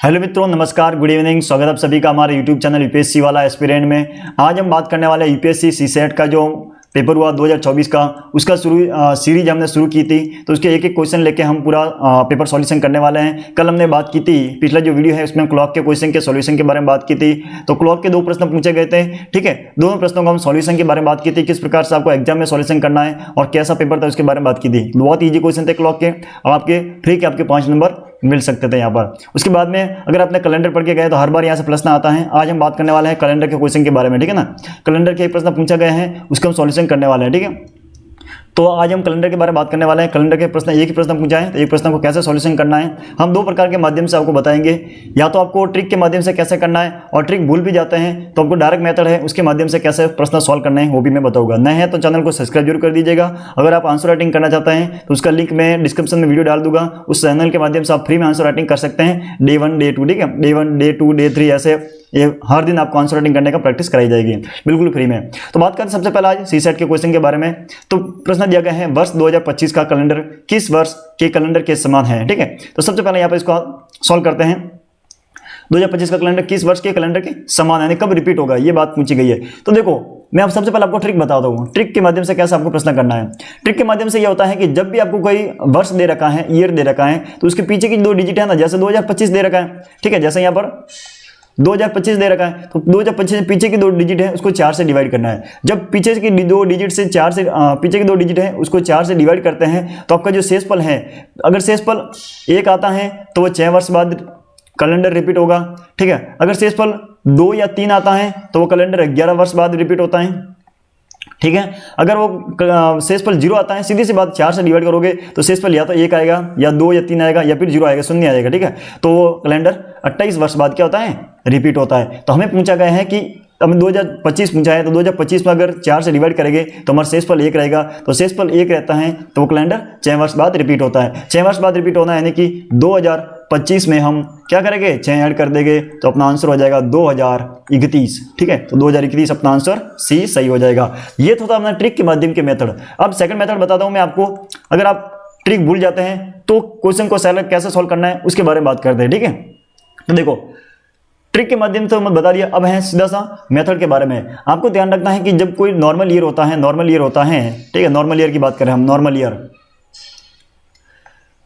Hello मित्रों, नमस्कार, good evening. स्वागत आप सभी का हमारे यूट्यूब चैनल यूपीएससी वाला एस्पिरेंट में। आज हम बात करने वाले हैं यूपीएससी सीसेट का जो पेपर हुआ 2024 का, उसका सीरीज हमने शुरू की थी। तो उसके एक एक क्वेश्चन लेके हम पूरा पेपर सॉल्यूशन करने वाले हैं। कल हमने बात की थी, पिछला जो वीडियो है उसमें क्लॉक के क्वेश्चन के सॉल्यूशन के बारे में बात की थी। तो क्लॉक के 2 प्रश्न पूछे गए थे, ठीक है। दोनों प्रश्नों को हम सॉल्यूशन के बारे में बात की थी, किस प्रकार से आपको एग्जाम में सॉल्यूशन करना है और कैसा पेपर था उसके बारे में बात की थी। बहुत ईजी क्वेश्चन थे क्लॉक के, और आपके फ्री के आपके 5 नंबर मिल सकते थे यहाँ पर। उसके बाद में अगर आपने कैलेंडर पढ़ के गए तो हर बार यहाँ से प्रश्न आता है। आज हम बात करने वाले हैं कैलेंडर के क्वेश्चन के बारे में, ठीक है ना। कैलेंडर के एक प्रश्न पूछा गया है, उसका हम सॉल्यूशन करने वाले हैं, ठीक है। तो आज हम कैलेंडर के बारे में बात करने वाले हैं। कैलेंडर के प्रश्न एक ही प्रश्न पूछा है, तो एक प्रश्न को कैसे सॉल्यूशन करना है हम 2 प्रकार के माध्यम से आपको बताएंगे। या तो आपको ट्रिक के माध्यम से कैसे करना है, और ट्रिक भूल भी जाते हैं तो आपको डायरेक्ट मेथड है उसके माध्यम से कैसे प्रश्न सॉल्व करना है वो भी मैं बताऊंगा। नए हैं तो चैनल को सब्सक्राइब जरूर कर दीजिएगा। अगर आप आंसर राइटिंग करना चाहते हैं तो उसका लिंक मैं डिस्क्रिप्शन में वीडियो डाल दूंगा। उस चैनल के माध्यम से आप फ्री में आंसर राइटिंग कर सकते हैं। डे 1 डे 2, ठीक है। डे 1 डे 2 डे 3 ऐसे ये हर दिन आपको आंसर राइटिंग करने का प्रैक्टिस कराई जाएगी, बिल्कुल फ्री में। तो बात करते हैं सबसे पहले आज सीसेट के क्वेश्चन के बारे में। तो प्रश्न दिया गया है, वर्ष 2025 का कैलेंडर किस वर्ष के कैलेंडर के समान है, ठीक है। तो सबसे पहले यहाँ पर इसको सॉल्व करते हैं। 2025 का कैलेंडर किस वर्ष के कैलेंडर के समान है, यानी कब रिपीट होगा, ये बात पूछी गई है। तो देखो, मैं अब सबसे पहले आपको ट्रिक बताता हूँ, ट्रिक के माध्यम से कैसे आपको प्रश्न करना है। ट्रिक के माध्यम से ये होता है कि जब भी आपको कोई वर्ष दे रखा है, ईयर दे रखा है, तो उसके पीछे की 2 डिजिट है ना, जैसे 2025 दे रखा है, ठीक है। जैसे यहाँ पर 2025 दे रखा है, तो 2025 पीछे की 2 डिजिट है उसको 4 से डिवाइड करना है। जब पीछे की 2 डिजिट से 4 से पीछे की 2 डिजिट है उसको 4 से डिवाइड करते हैं, तो आपका जो शेषफल है, अगर शेषफल 1 आता है तो वो 6 वर्ष बाद कैलेंडर रिपीट होगा, ठीक है। अगर शेषफल 2 या 3 आता है तो वो कैलेंडर 11 वर्ष बाद रिपीट होता है, ठीक है। अगर वो शेषफल 0 आता है, सीधी सी बात, 4 से डिवाइड करोगे तो शेषफल या तो 1 आएगा या 2 या 3 आएगा या फिर 0 आएगा, 0 आएगा, ठीक है। तो वो कैलेंडर 28 वर्ष बाद क्या होता है, रिपीट होता है। तो हमें पूछा गया है कि अब 2025 पूछा है, तो 2025 में अगर 4 से डिवाइड करेंगे तो हमारा शेषफल 1 रहेगा। तो शेषफल 1 रहता है तो वो कैलेंडर 6 वर्ष बाद रिपीट होता है। 6 वर्ष बाद रिपीट होना है, यानी कि 2025 में हम क्या करेंगे, 6 ऐड कर देंगे तो अपना आंसर हो जाएगा 2031, ठीक है। तो 2031 अपना आंसर सी सही हो जाएगा। ये तो था अपना ट्रिक के माध्यम के मेथड। अब सेकंड मेथड बताता हूं मैं आपको। अगर आप ट्रिक भूल जाते हैं तो क्वेश्चन को कैसे सॉल्व करना है उसके बारे में बात करते हैं, ठीक है। तो देखो, ट्रिक के माध्यम से मैं बता दिया, अब है सीधा सा मेथड के बारे में। आपको ध्यान रखना है कि जब कोई नॉर्मल ईयर होता है, ठीक है, नॉर्मल ईयर की बात करें हम, नॉर्मल ईयर,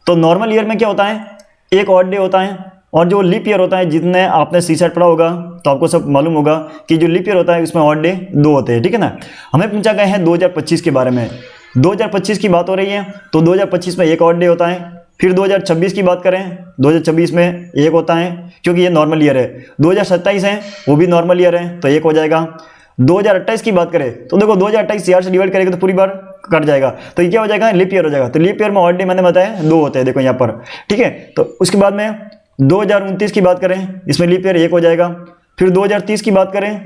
तो नॉर्मल ईयर में क्या होता है, एक ऑड डे होता है। और जो लीप ईयर होता है, जितने आपने सीसेट पढ़ा होगा तो आपको सब मालूम होगा कि जो लीप ईयर होता है उसमें ऑड डे 2 होते हैं, ठीक है ना। हमें पूछा गया है 2025 के बारे में। 2025 की बात हो रही है तो 2025 में एक ऑड डे होता है। फिर 2026 की बात करें, 2026 में 1 होता है क्योंकि ये नॉर्मल ईयर है। 2027 है, वो भी नॉर्मल ईयर है तो 1 हो जाएगा। 2028 की बात करें तो देखो 2028 4 से डिवाइड करेंगे तो पूरी बार कट जाएगा, तो ये क्या हो जाएगा, लीप ईयर हो जाएगा। तो लीप ईयर में ऑड डे मैंने बताया 2 होते हैं, देखो यहाँ पर, ठीक है। तो उसके बाद में 2029 की बात करें, इसमें लीप ईयर 1 हो जाएगा। फिर 2030 की बात करें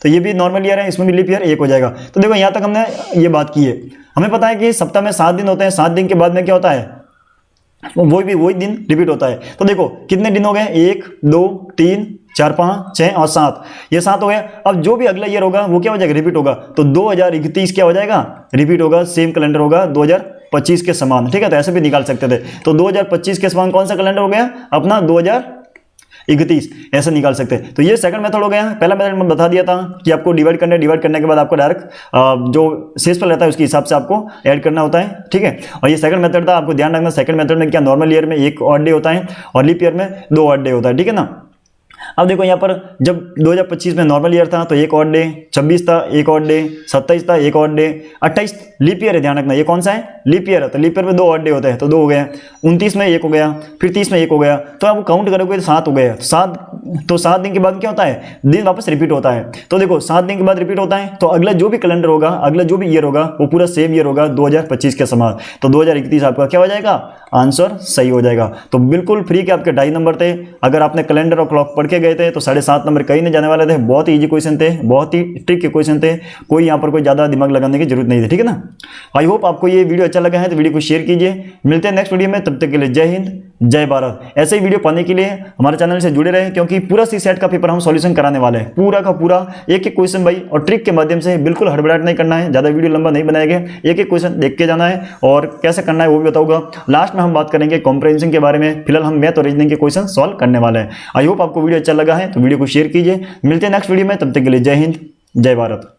तो ये भी नॉर्मल ईयर है, इसमें भी लीप ईयर 1 हो जाएगा। तो देखो यहाँ तक हमने ये बात की है। हमें पता है कि सप्ताह में 7 दिन होते हैं, 7 दिन के बाद में क्या होता है, वही दिन रिपीट होता है। तो देखो कितने दिन हो गए, 1 2 3 4 5 6 और 7, ये 7 हो गया। अब जो भी अगला ईयर होगा वो क्या हो जाएगा, रिपीट होगा। तो 2031 क्या हो जाएगा, रिपीट होगा, सेम कैलेंडर होगा 2025 के समान, ठीक है। तो ऐसे भी निकाल सकते थे। तो 2025 के समान कौन सा कैलेंडर हो गया अपना, 2031, ऐसे निकाल सकते हैं। तो ये सेकंड मेथड हो गया। पहला मेथड मैं बता दिया था कि आपको डिवाइड करने के बाद आपको डायरेक्ट जो शेषफल रहता है उसके हिसाब से आपको ऐड करना होता है, ठीक है। और ये सेकंड मेथड था, आपको ध्यान रखना। सेकंड मेथड में क्या, नॉर्मल ईयर में 1 ऑड डे होता है और लीप ईयर में 2 ऑड डे होता है, ठीक है ना। अब देखो यहाँ पर जब 2025 में नॉर्मल ईयर था तो 1 ऑड डे, 26 था 1 ऑड डे, 27 था 1 ऑड डे, 28 लीप ईयर है, ध्यान रखना, ये कौन सा है, लीप ईयर है। तो लीप ईयर में 2 ऑड डे होते हैं तो 2 हो गया। 29 में 1 हो गया, फिर 30 में 1 हो गया। तो आप काउंट करोगे तो 7 हो गया। तो 7 दिन के बाद क्या होता है, दिन वापस रिपीट होता है। तो देखो 7 दिन के बाद रिपीट होता है तो अगला जो भी कैलेंडर होगा, अगला जो भी ईयर होगा वो पूरा सेम ईयर होगा 2025 के समान। तो 2031 आपका क्या हो जाएगा, आंसर सही हो जाएगा। तो बिल्कुल फ्री के आपके 2.5 नंबर थे। अगर आपने कैलेंडर और क्लॉक पढ़ के गए थे तो 7.5 नंबर कहीं नहीं जाने वाले थे। बहुत ही ईजी क्वेश्चन थे, बहुत ही ट्रिक के क्वेश्चन थे, कोई यहाँ पर कोई ज़्यादा दिमाग लगाने की जरूरत नहीं थी, ठीक है ना। आई होप आपको ये वीडियो अच्छा लगा है तो वीडियो को शेयर कीजिए। मिलते हैं नेक्स्ट वीडियो में, तब तक के लिए जय हिंद, जय भारत। ऐसे ही वीडियो पाने के लिए हमारे चैनल से जुड़े रहें, क्योंकि पूरा सीसेट का पेपर हम सॉल्यूशन कराने वाले हैं, पूरा का पूरा एक एक क्वेश्चन भाई और ट्रिक के माध्यम से। बिल्कुल हड़बड़ाहट नहीं करना है, ज़्यादा वीडियो लंबा नहीं बनाएंगे, एक एक क्वेश्चन देख के जाना है और कैसे करना है वो भी बताऊंगा। लास्ट में हम बात करेंगे कॉम्प्रिहेंशन के बारे में। फिलहाल हम मैथ और रीजनिंग के क्वेश्चन सॉल्व करने वाले हैं। आई होप आपको वीडियो अच्छा लगा है तो वीडियो को शेयर कीजिए। मिलते हैं नेक्स्ट वीडियो में, तब तक के लिए जय हिंद, जय भारत।